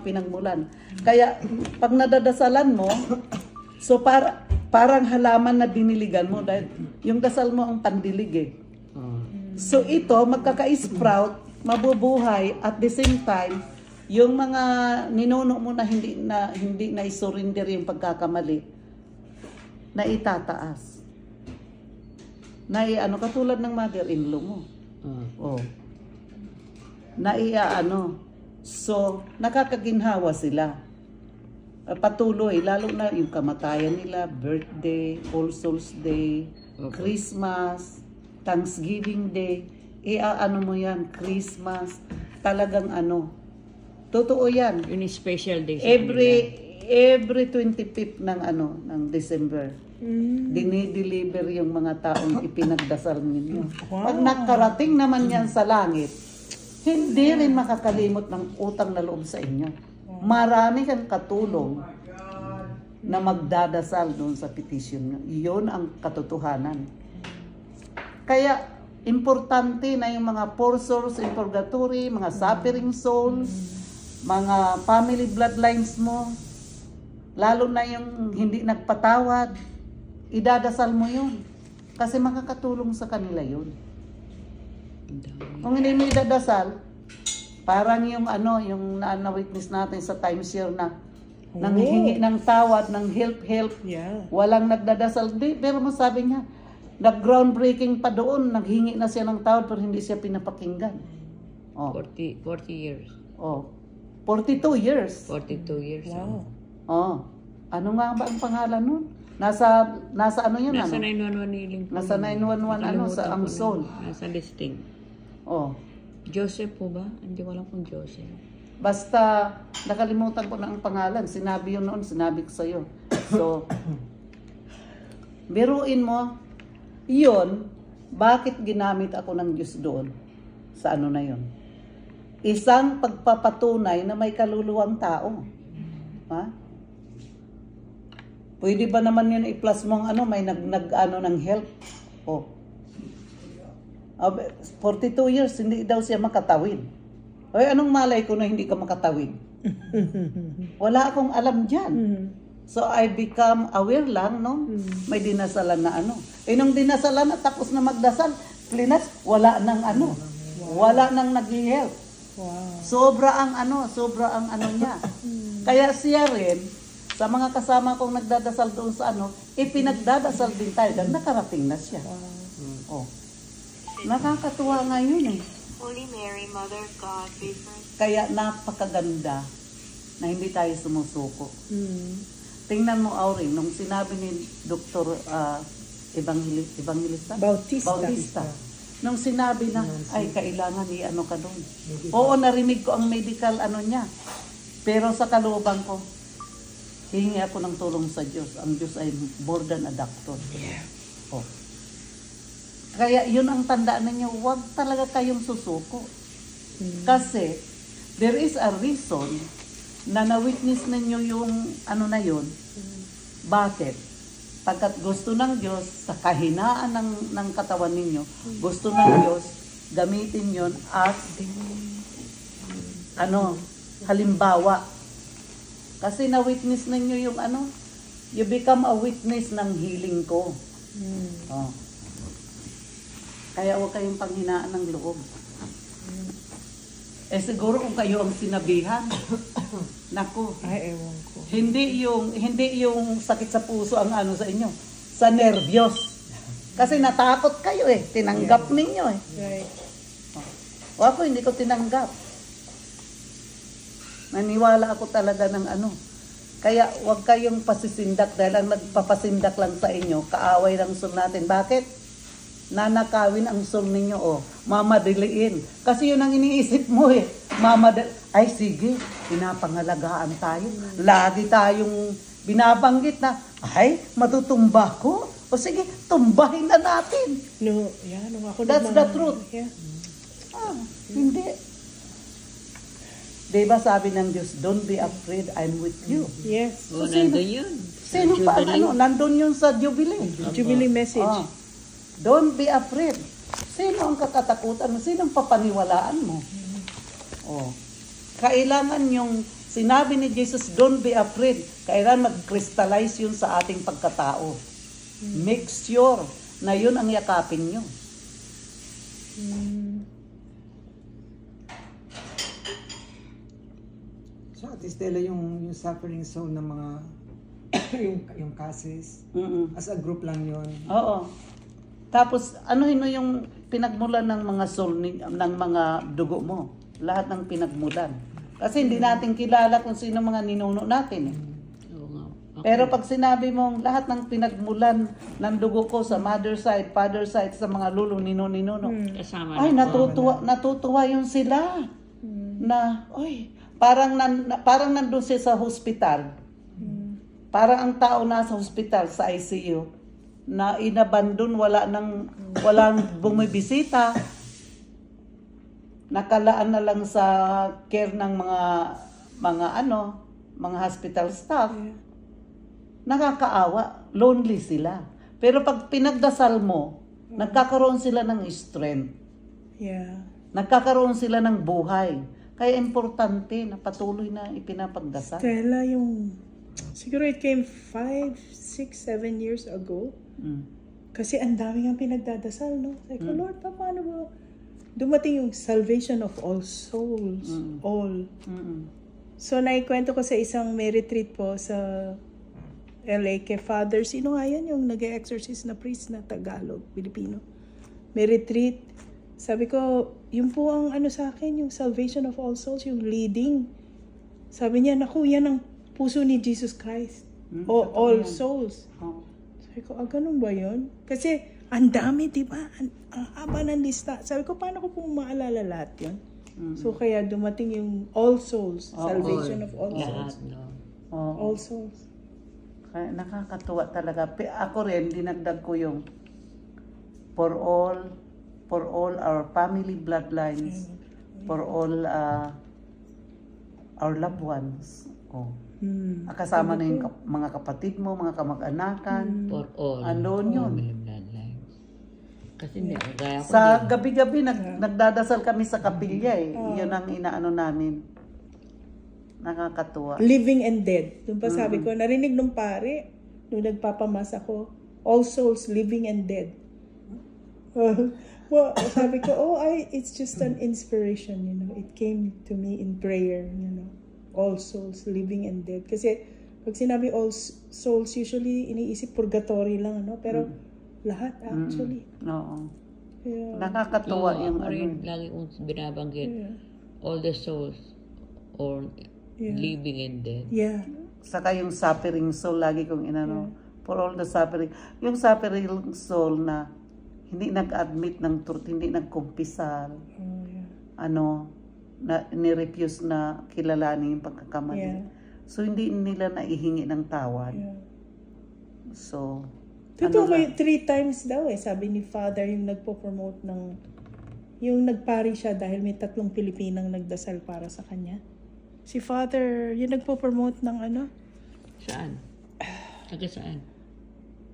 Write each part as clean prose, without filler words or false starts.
pinagmulan. Kaya pag nadadasalan mo, so parang halaman na diniligan mo dahil yung dasal mo ang pandilig eh. So ito magkaka-sprout, mabubuhay at the same time yung mga ninuno mo na hindi na isurrender yung pagkakamali na itataas. Na ano katulad ng mother-in-law mo. Oh. Na so nakakaginhawa sila. Patuloy lalo na yung kamatayan nila, birthday, All Souls Day, Christmas, Thanksgiving Day, ano mo yan, Christmas, talagang totoo yan. Yung special day. Every 25th ng December, dinideliver yung mga taong ipinagdasal ninyo. Wow. Pag nakarating naman yan sa langit, hindi rin makakalimot ng utang na loob sa inyo. Marami kang katulong na magdadasal doon sa petition nyo. Iyon ang katotohanan. Kaya, importante na yung mga poor souls in purgatory, mga suffering souls, mga family bloodlines mo, lalo na yung hindi nagpatawad, idadasal mo yun. Kasi makakatulong sa kanila yun. Kung hindi mo idadasal, parang yung yung na-witness natin sa timeshare na nanghihingi ng tawad, ng help, walang nagdadasal. Pero masabi niya, nag-groundbreaking pa doon, naghingi na siya ng tawad pero hindi siya pinapakinggan. 40 years. 42 years. 42 years. Wow. Ano nga ba ang pangalan nun? Nasa ano yun? Nasa 911 healing. Nasa 911 sa Amsol. Nasa listing. Joseph po ba? Hindi ko alam kung Joseph. Basta nakalimutan ko na ang pangalan. Sinabi yun noon, sinabi ko sa'yo. So, biruin mo, yun, bakit ginamit ako ng Diyos doon? Sa na yun? Isang pagpapatunay na may kaluluwang tao. Ha? Pwede ba naman yun i-plus mo ang may ng help? 42 years, hindi daw siya makatawid. Anong malay ko na hindi ka makatawid? Wala akong alam dyan. So I become aware lang, no? May dinasalan na nung dinasalan na tapos na magdasal, plinas, wala nang wala nang nag-help. Wow. Sobra ang niya. Kaya siya rin, sa mga kasama kong nagdadasal doon sa ipinagdadasal din tayo dahil nakarating na siya. Nakakatuwa ngayon eh. Holy Mary, Mother of God, pray for us. Kaya napakaganda na hindi tayo sumusuko. Tingnan mo, Auring, nung sinabi ni Dr. Evangelista? Bautista. Nung sinabi na, ay, kailangan ka doon. Oo, narinig ko ang medical niya. Pero sa kalooban ko, hihingi ako ng tulong sa Diyos. Ang Diyos ay more than a doctor. Kaya yun ang tandaan ninyo, huwag talaga kayong susuko. Kasi, there is a reason na na-witness ninyo yung na yun. Bakit? Pagkat gusto ng Diyos, sa kahinaan ng katawan ninyo, gusto ng Diyos, gamitin yon as halimbawa. Kasi na-witness ninyo yung you become a witness ng healing ko. Kaya huwag kayong panghinaan ng loob. Siguro kung kayo ang sinabihan, naku, ay ewan ko. Hindi yung sakit sa puso ang sa inyo, sa nervyos. Kasi natakot kayo tinanggap ninyo Right. Ako hindi ko tinanggap. Naniwala ako talaga ng Kaya huwag kayong pasisindak dahil ang nagpapasindak lang sa inyo, kaaway lang soul natin. Bakit? Nanakawin ang soul ninyo mamadiliin. Kasi yun ang iniisip mo ay sige, pinapangalagaan tayo. Lagi tayong binabanggit na, ay, matutumba ko. O sige, tumbahin na natin. No, ako That's the truth. Yeah. Hindi. Diba sabi ng Diyos, don't be afraid, I'm with you. Yes. So, nandun yun. Sino pa nandun yun sa Jubilee. Jubilee message. Don't be afraid. Sino ang kakatakutan mo? Sino ang papaniwalaan mo? Kailangan yung Sinabi ni Jesus, don't be afraid. Kailan mag-crystallize yun sa ating pagkatao. Make sure na yun ang yakapin nyo. So at least Stella, yung suffering soul ng mga yung cases, as a group lang yun. Oo. Tapos, ano yung pinagmulan ng mga soul, ng mga dugo mo? Lahat ng pinagmulan. Kasi hindi natin kilala kung sino mga ninuno natin. Oo nga. Pero pag sinabi mong lahat ng pinagmulan ng dugo ko sa mother side, father side, sa mga lulo, ninuno, Kasama ay, na. natutuwa yun sila. Na, oy, parang nandun siya sa hospital. Parang ang tao nasa hospital sa ICU na inabandon, walang bumibisita. Nakalaan na lang sa care ng mga hospital staff. Nakakaawa, lonely sila. Pero pag pinagdasal mo, nagkakaroon sila ng strength. Yeah. Nagkakaroon sila ng buhay. Kaya importante na patuloy na ipinapagdasal. Stella, siguro it came 5, 6, 7 years ago. Kasi ang dami nga pinagdadasal, no? Like, Lord, paano ba? Dumating yung salvation of all souls. All. So, naikwento ko sa isang may retreat po sa LA kay Father. Sino nga yan? Yung nag-exorcist na priest na Tagalog, Pilipino. May retreat. Sabi ko, yun po ang sa akin, yung salvation of all souls, yung leading. Sabi niya, naku, yan ang puso ni Jesus Christ. All souls. Sabi ko, ganun ba yun? Kasi, ang dami, di ba? Ang haba ng lista. Sabi ko, paano ko pong maalala lahat yun? So, kaya dumating yung all souls. Salvation of all souls. Lahat, no? All souls. Kaya nakakatuwa talaga. Ako rin, dinagdag ko yung for all our family bloodlines, for all our loved ones. Kasama na yung mga kapatid mo, mga kamag-anakan. For all. Andun yun. Family bloodlines. Kasi hindi, gaya ko Sa gabi-gabi, nagdadasal kami sa kapilya eh. Yun ang inaano namin. Nakakatuwa. Living and dead. Yung pa sabi ko, narinig nung pare, nung nagpapamasa ko, all souls, living and dead. Well, sabi ko, it's just an inspiration, It came to me in prayer, All souls, living and dead. Kasi, pag sinabi all souls, usually, iniisip purgatory lang, Pero, lahat, actually. Oo. Yeah. Nakakatuwa yung ako rin, lagi kong binabanggit. All the souls, or living and dead. Yeah. Saka yung suffering soul, lagi kong inano. For all the suffering. Yung suffering soul na hindi nag-admit ng truth, hindi nagkumpisal. Na nirefuse na kilalanin yung pagkakamali. So, hindi nila naihingi ng tawad. So, Totoo ba 3 times daw sabi ni Father yung nagpo-promote yung nagpari siya dahil may 3 Pilipinang nagdasal para sa kanya. Si Father, yung nagpo-promote ng Saan? Taga saan?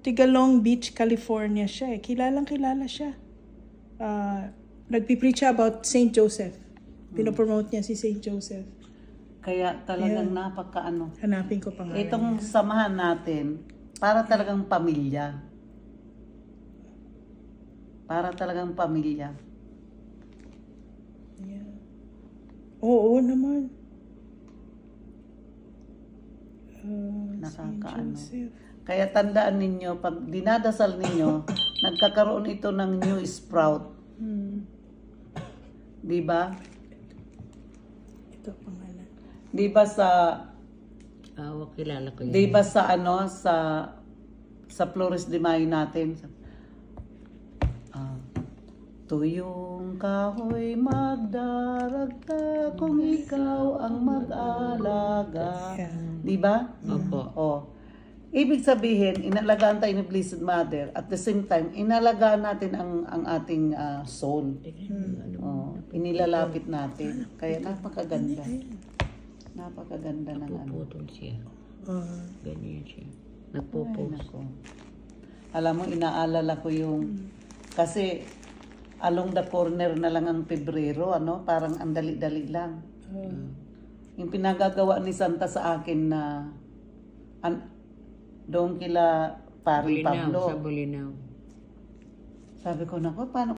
Tiga Long Beach, California siya Kilalang-kilala siya. Nagpipreach siya about St. Joseph. Pinopromote niya si St. Joseph. Kaya talagang napakaano. Hanapin ko pangalan. Itong samahan natin, para talagang pamilya. Para talagang pamilya. Yeah. Oo naman. Nakakaano. St. Joseph. Kaya tandaan ninyo, pag dinadasal ninyo, nagkakaroon ito ng new sprout. Di ba? Ito pangalan. Di ba sa Kilala ko yun. di ba sa sa Flores de Mayo natin? Tuyong kahoy magdaragta kung ikaw ang mag-alaga. Di ba? Opo. Ibig sabihin, inalagaan tayo ni Blessed Mother. At the same time, inalagaan natin ang ating soul. Inilalapit natin. Kaya napakaganda. Napakaganda ng Puputol siya. Ganyan siya. Ay, Nagpupos. nako. Alam mo, inaalala ko yung... Kasi along the corner na lang ang Pebrero, parang ang dali-dali lang. yung pinagagawa ni Santa sa akin na doon kila Pari Bulinaw, Pablo. sa Bulinaw. Sabi ko, nako, paano